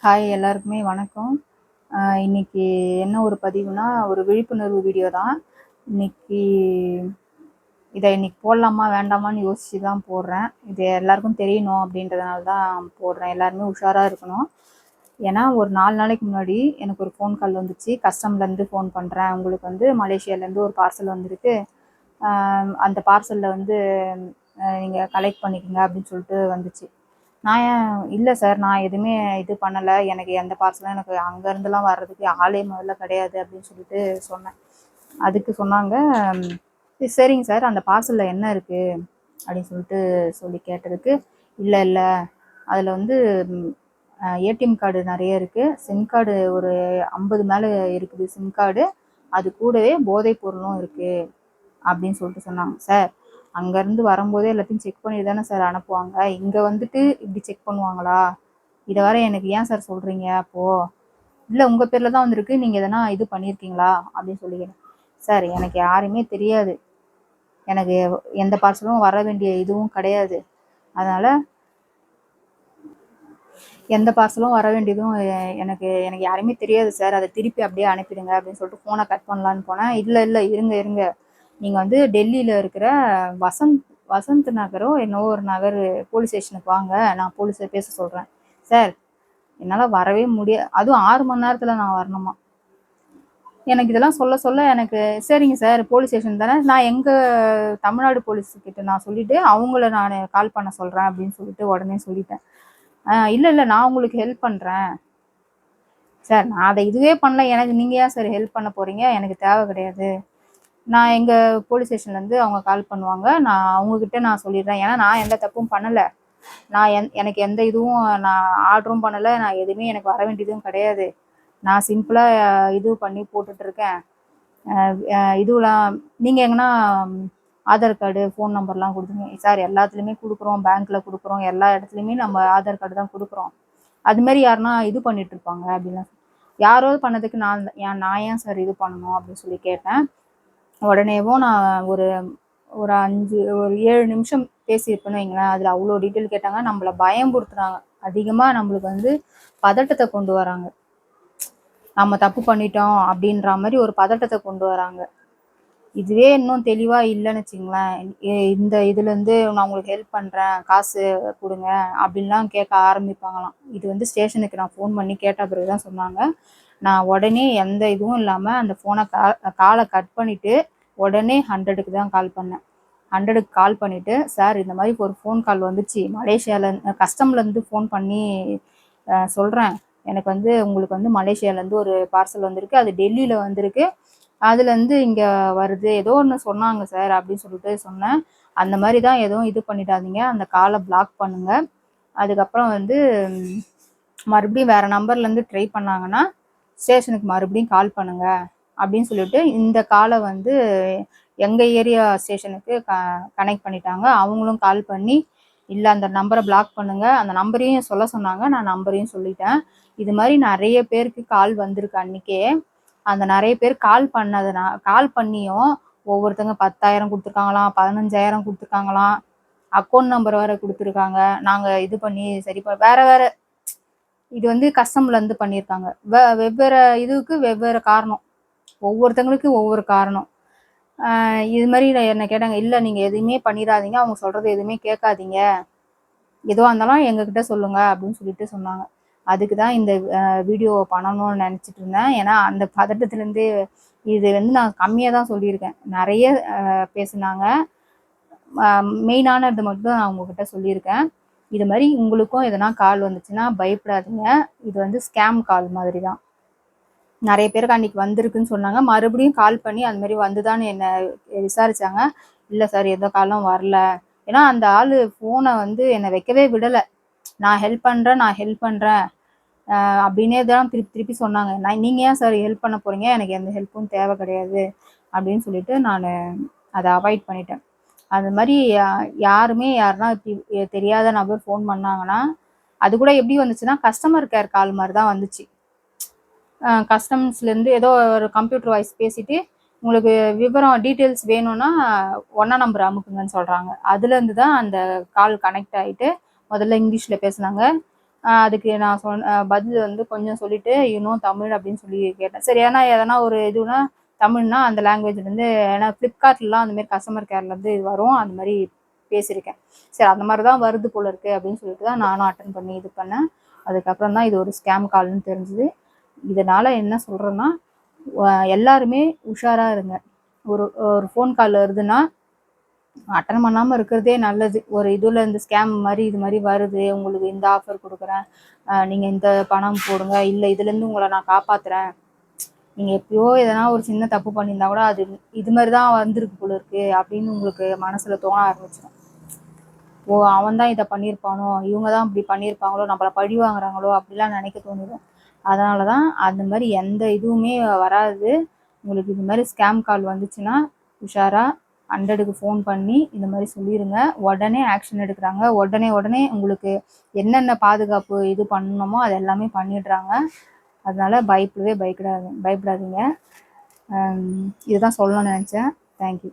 Hi எல்லாருக்குமே வணக்கம். இன்னைக்கு என்ன ஒரு பதிவுனா, ஒரு விழிப்புணர்வு வீடியோ தான். இன்னைக்கு இன்னைக்கு போடலாமா வேண்டாமான்னு யோசிச்சு தான் போடுறேன். இது எல்லாருக்கும் தெரியணும் அப்படின்றதுனால தான் போடுறேன். எல்லாருமே உஷாராக இருக்கணும். ஏன்னா ஒரு 4 நாளைக்கு முன்னாடி எனக்கு ஒரு ஃபோன் கால் வந்துச்சு. கஸ்டம்லேருந்து ஃபோன் பண்ணுறேன், உங்களுக்கு வந்து மலேசியாவிலேருந்து ஒரு பார்சல் வந்திருக்கு, அந்த பார்சலில் வந்து நீங்கள் கலெக்ட் பண்ணிக்கோங்க அப்படின்னு சொல்லிட்டு வந்துச்சு. நான் இல்லை சார், நான் எதுவுமே இது பண்ணலை, எனக்கு எந்த பார்சலும் எனக்கு அங்கேருந்துலாம் வர்றதுக்கு ஆளே முதல்ல கிடையாது அப்படின்னு சொல்லிட்டு சொன்னேன். அதுக்கு சொன்னாங்க, சரிங்க சார், அந்த பார்சலில் என்ன இருக்குது அப்படின்னு சொல்லிட்டு கேட்டதுக்கு, இல்லை அதில் வந்து ஏடிஎம் கார்டு நிறைய இருக்குது, சிம் கார்டு ஒரு 50 மேலே இருக்குது சிம் கார்டு, அது கூடவே போதைப் பொருளும் இருக்குது அப்படின்னு சொல்லிட்டு சொன்னாங்க. சார், அங்கேருந்து வரும்போதே எல்லாத்தையும் செக் பண்ணி தானே சார் அனுப்புவாங்க, இங்கே வந்துட்டு இப்படி செக் பண்ணுவாங்களா? இதை வர எனக்கு ஏன் சார் சொல்கிறீங்க? அப்போது இல்லை, உங்கள் பேரில் தான் வந்திருக்கு, நீங்கள் எதனா இது பண்ணியிருக்கீங்களா அப்படின்னு சொல்லிக்கிறேன். சார், எனக்கு யாருமே தெரியாது, எனக்கு எந்த பார்சலும் வர வேண்டிய இதுவும் கிடையாது, அதனால் எந்த பார்சலும் வர வேண்டியதும் எனக்கு யாருமே தெரியாது சார், அதை திருப்பி அப்படியே அனுப்பிடுங்க அப்படின்னு சொல்லிட்டு ஃபோனை கட் பண்ணலான்னு போனேன். இல்லை இருங்க, நீங்கள் வந்து டெல்லியில் இருக்கிற வசந்த் நகரோ என்னவோ ஒரு நகர் போலீஸ் ஸ்டேஷனுக்கு வாங்க, நான் போலீஸை பேச சொல்கிறேன். சார், என்னால் வரவே முடியாது, அதுவும் 6 மணி நேரத்தில் நான் வரணுமா? எனக்கு இதெல்லாம் சொல்ல எனக்கு, சரிங்க சார், போலீஸ் ஸ்டேஷன் தானே, நான் எங்கள் தமிழ்நாடு போலீஸ்கிட்ட நான் சொல்லிவிட்டு அவங்கள நான் கால் பண்ண சொல்கிறேன் அப்படின்னு சொல்லிட்டு உடனே சொல்லிட்டேன். இல்லை நான் உங்களுக்கு ஹெல்ப் பண்ணுறேன். சார், நான் அதை இதுவே பண்ணல, எனக்கு நீங்கள் ஏன் சார் ஹெல்ப் பண்ண போகிறீங்க? எனக்கு தேவை கிடையாது. நான் எங்கள் போலீஸ் ஸ்டேஷன்லேருந்து அவங்க கால் பண்ணுவாங்க, நான் அவங்கக்கிட்ட நான் சொல்லிடுறேன். ஏன்னா நான் எந்த தப்பும் பண்ணலை, நான் எனக்கு எந்த இதுவும் நான் ஆர்டரும் பண்ணலை, நான் எதுவுமே எனக்கு வர வேண்டியதும் கிடையாது, நான் சிம்பிளாக இது பண்ணி போட்டுட்ருக்கேன். இதுவெலாம் நீங்கள் எங்கன்னா ஆதார் கார்டு ஃபோன் நம்பர்லாம் கொடுத்துங்க சார், எல்லாத்துலேயுமே கொடுக்குறோம், பேங்க்கில் கொடுக்குறோம், எல்லா இடத்துலையுமே நம்ம ஆதார் கார்டு தான் கொடுக்குறோம், அதுமாரி யாருன்னா இது பண்ணிகிட்ருப்பாங்க அப்படின்னா, யாரோ பண்ணதுக்கு நான் ஏன் சார் இது பண்ணணும் அப்படின்னு சொல்லி கேட்டேன். உடனேவும் நான் ஒரு 7 நிமிஷம் பேசியிருப்பேன்னு வைங்களேன், அதில் அவ்வளோ டீட்டெயில் கேட்டாங்க, நம்மளை பயம்புறுத்துறாங்க, அதிகமாக நம்மளுக்கு வந்து பதட்டத்தை கொண்டு வராங்க, நம்ம தப்பு பண்ணிட்டோம் அப்படின்ற மாதிரி ஒரு பதட்டத்தை கொண்டு வராங்க. இதுவே இன்னும் தெளிவாக இல்லைன்னு வச்சுங்களேன், இந்த இதுலேருந்து நான் உங்களுக்கு ஹெல்ப் பண்ணுறேன், காசு கொடுங்க அப்படின்லாம் கேட்க ஆரம்பிப்பாங்களாம். இது வந்து ஸ்டேஷனுக்கு நான் ஃபோன் பண்ணி கேட்ட பிறகு தான் சொன்னாங்க. நான் உடனே எந்த இதுவும் இல்லாமல் அந்த ஃபோனை காலை கட் பண்ணிவிட்டு உடனே 100க்கு தான் கால் பண்ணேன். 100க்கு கால் பண்ணிவிட்டு, சார், இந்த மாதிரி ஒரு ஃபோன் கால் வந்துச்சு, மலேசியாவில் கஸ்டம்லேருந்து ஃபோன் பண்ணி சொல்கிறேன், எனக்கு வந்து உங்களுக்கு வந்து மலேசியாவிலேருந்து ஒரு பார்சல் வந்திருக்கு, அது டெல்லியில் வந்திருக்கு, அதுலேருந்து இங்கே வருது, ஏதோ ஒன்று சொன்னாங்க சார் அப்படின்னு சொல்லிட்டு சொன்னேன். அந்த மாதிரி தான் எதுவும் இது பண்ணிடாதீங்க, அந்த காலை பிளாக் பண்ணுங்கள், அதுக்கப்புறம் வந்து மறுபடியும் வேறு நம்பர்லேருந்து ட்ரை பண்ணாங்கன்னா ஸ்டேஷனுக்கு மறுபடியும் கால் பண்ணுங்கள் அப்படின்னு சொல்லிட்டு இந்த காலை வந்து எங்கள் ஏரியா ஸ்டேஷனுக்கு கனெக்ட் பண்ணிட்டாங்க. அவங்களும் கால் பண்ணி, இல்லை அந்த நம்பரை பிளாக் பண்ணுங்கள், அந்த நம்பரையும் சொல்ல சொன்னாங்க, நான் நம்பரையும் சொல்லிட்டேன். இது மாதிரி நிறைய பேருக்கு கால் வந்திருக்கு அன்றைக்கே. அந்த நிறைய பேர் கால் பண்ணியும் ஒவ்வொருத்தங்க 10,000 கொடுத்துருக்காங்களாம், 15,000 கொடுத்துருக்காங்களாம், அக்கௌண்ட் நம்பர் வேறு கொடுத்துருக்காங்க, நாங்கள் இது பண்ணி சரி வேறு இது வந்து கஸ்டம்லேருந்து பண்ணியிருக்காங்க. வெவ்வேறு இதுக்கு வெவ்வேறு காரணம், ஒவ்வொருத்தங்களுக்கு ஒவ்வொரு காரணம். இது மாதிரி என்ன கேட்டாங்க, இல்லை நீங்கள் எதுவுமே பண்ணிடாதீங்க, அவங்க சொல்கிறது எதுவுமே கேட்காதீங்க, எதுவாக இருந்தாலும் எங்ககிட்ட சொல்லுங்கள் அப்படின்னு சொல்லிட்டு சொன்னாங்க. அதுக்கு தான் இந்த வீடியோ பண்ணணும்னு நினச்சிட்டு இருந்தேன். ஏன்னா அந்த பதட்டத்துலேருந்து இது வந்து நான் கம்மியாக தான் சொல்லியிருக்கேன், நிறைய பேசுனாங்க, மெயினானது மட்டும் நான் உங்ககிட்ட சொல்லியிருக்கேன். இது மாதிரி உங்களுக்கும் எதனா கால் வந்துச்சுன்னா பயப்படாதீங்க, இது வந்து ஸ்கேம் கால் மாதிரி தான். நிறைய பேருக்கு அன்றைக்கி வந்திருக்குன்னு சொன்னாங்க, மறுபடியும் கால் பண்ணி அது மாதிரி வந்துதான்னு என்னை விசாரித்தாங்க. இல்லை சார், எந்த காலும் வரல, ஏன்னா அந்த ஆள் ஃபோனை வந்து என்னை வைக்கவே விடலை, நான் ஹெல்ப் பண்ணுறேன் அப்படின்னே தான் திருப்பி சொன்னாங்க. நீங்கள் ஏன் சார் ஹெல்ப் பண்ண போகிறீங்க, எனக்கு எந்த ஹெல்ப்பும் தேவை கிடையாது அப்படின்னு சொல்லிட்டு நான் அதை அவாய்ட் பண்ணிட்டேன். அது மாதிரி யாருமே யாருன்னா இப்படி தெரியாத நபர் ஃபோன் பண்ணாங்கன்னா, அது கூட எப்படி வந்துச்சுன்னா கஸ்டமர் கேர் கால் மாதிரி தான் வந்துச்சு. கஸ்டம்ஸ்லேருந்து ஏதோ ஒரு கம்ப்யூட்டர் வாய்ஸ் பேசிவிட்டு, உங்களுக்கு விவரம் டீட்டெயில்ஸ் வேணும்னா 1ஆம் நம்பர் அமுக்குங்கன்னு சொல்கிறாங்க. அதுலேருந்து தான் அந்த கால் கனெக்ட் ஆகிட்டு முதல்ல இங்கிலீஷில் பேசுனாங்க, அதுக்கு நான் சொன்ன பதில் வந்து கொஞ்சம் சொல்லிட்டு தமிழ் அப்படின்னு சொல்லி கேட்டேன். சரி, ஏன்னா எதனா ஒரு இதுனா தமிழ்னா அந்த லாங்குவேஜ்லேருந்து, ஏன்னா ஃப்ளிப்கார்ட்லாம் அந்த மாதிரி கஸ்டமர் கேர்லேருந்து இது வரும், அந்த மாதிரி பேசியிருக்கேன். சரி, அந்த மாதிரி தான் வருது போல இருக்கு அப்படின்னு சொல்லிட்டு தான் நானும் அட்டன் பண்ணி இது பண்ணேன். அதுக்கப்புறம் தான் இது ஒரு ஸ்கேம் கால்னு தெரிஞ்சுது. இதனால் என்ன சொல்கிறேன்னா, எல்லாருமே உஷாராக இருங்க. ஒரு ஒரு ஃபோன் கால் வருதுன்னா அட்டன் பண்ணாமல் இருக்கிறதே நல்லது. ஒரு இதில் இந்த ஸ்கேம் மாதிரி இது மாதிரி வருது, உங்களுக்கு இந்த ஆஃபர் கொடுக்குறேன், நீங்கள் இந்த பணம் போடுங்க, இல்லை இதுலேருந்து உங்களை நான் காப்பாற்றுறேன், நீங்கள் எப்பயோ எதனா ஒரு சின்ன தப்பு பண்ணியிருந்தா கூட அது இது மாதிரி தான் வந்திருக்கு போல இருக்கு அப்படின்னு உங்களுக்கு மனசில் தோண ஆரம்பிச்சிடும். ஓ, அவன் தான் இதை பண்ணியிருப்பானோ, இவங்க தான் இப்படி பண்ணியிருப்பாங்களோ, நம்மளை பழி வாங்குறாங்களோ அப்படிலாம் நினைக்க தோணிடும். அதனால தான் அந்த மாதிரி எந்த இதுவுமே வராது. உங்களுக்கு இது மாதிரி ஸ்கேம் கால் வந்துச்சுன்னா உஷாராக 100க்கு ஃபோன் பண்ணி இந்த மாதிரி சொல்லிடுங்க. உடனே ஆக்ஷன் எடுக்கிறாங்க. உடனே உங்களுக்கு என்னென்ன பாதுகாப்பு இது பண்ணணுமோ அது எல்லாமே பண்ணிடுறாங்க. அதனால பயப்படாதீங்க. இதுதான் சொல்லணும்னு நினச்சேன். தேங்க்யூ.